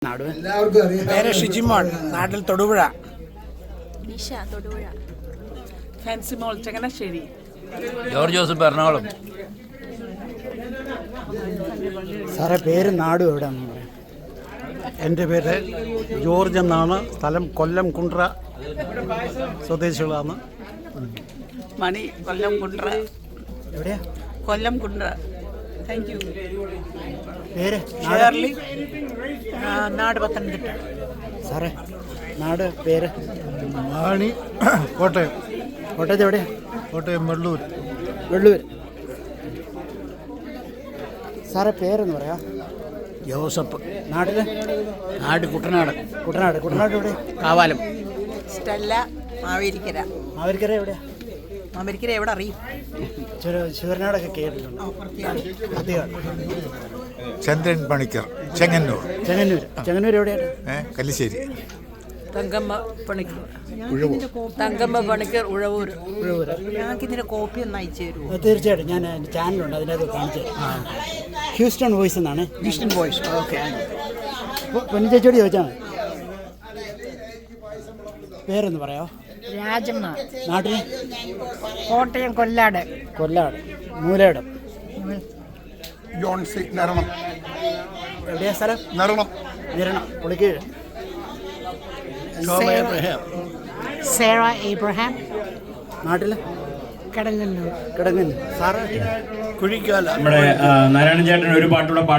പേര് ഷിജിമോൾ, നാട്ടിൽ Thodupuzha. Nisha, Thodupuzha. Fancymol, Changanassery. George Joseph, Ernakulam. സാറേ പേര് നാടും എവിടെയാണെന്ന് പറയാം? എൻ്റെ പേര് ജോർജ് എന്നാണ്. സ്ഥലം കൊല്ലം കുണ്ട്ര സ്വദേശികളാണ്. മണി, കൊല്ലം കുണ്ട്ര. എവിടെയാ? കൊല്ലം കുണ്ട്ര. Thank you. പേര് ഷേർലി, നാട് പത്തനംതിട്ട. സാറേ നാട് പേര്? മാണി, കോട്ടയം. കോട്ടയത്ത് എവിടെയാ? കോട്ടയം വെള്ളൂർ. വെള്ളൂർ. സാറേ പേരെന്ന് പറയാ? ജോസഫ്. നാട്ടില്? നാട് കുട്ടനാട്. കുട്ടനാട്. കുട്ടനാട് എവിടെ? കാവാലം. സ്റ്റെല്ല, മാവേലിക്കര. മാവേലിക്കര എവിടെയാ? മാവേലിക്കര എവിടെ അറിയും? ശിവരനാടൊക്കെ കേട്ടിട്ടുണ്ട്. അധികം. ചന്ദ്രൻ പണിക്കർ, ചെങ്ങന്നൂർ. ചെങ്ങന്നൂർ. ചെങ്ങന്നൂർ എവിടെയാണ്? കല്ലിശ്ശേരി. തങ്കമ്മ പണിക്കർ. ഉഴവൂർ. തങ്കമ്മ പണിക്കർ, ഉഴവൂർ. ഉഴവൂർ. ഞങ്ങൾക്ക് ഇതിന്റെ കോപ്പി ഒന്ന് അയച്ചു തരുമോ? തീർച്ചയായിട്ടും ഞാൻ എൻ്റെ ചാനലുണ്ട്, അതിനകത്ത് കാണിച്ചു തരാം. ഹ്യൂസ്റ്റൺ വോയിസ് എന്നാണ്. Eastern voice. ഓക്കെ. പൊന്നു ചേച്ചിയോട് ചോദിച്ചാൽ മതി. പേരൊന്ന് പറയാമോ? രാജമ്മ, നാട്ടിൽ? കോട്ടയം കൊല്ലാട്. കൊല്ലാട്. മൂലയിടം. ജോൺസി, നിരണം. എവിടെയാ സ്ഥലം? നിരണം. നിരണം. പുളിക്കീഴ്. സേറ എബ്രഹാം, നാട്ടിൽ? കടങ്ങന്നൂർ. കിടങ്ങുന്നു. സാറ്? കുഴിക്കാല. നമ്മുടെ നാരായണൻ ചേട്ടൻ ഒരു പാട്ടൂടെ പാടി.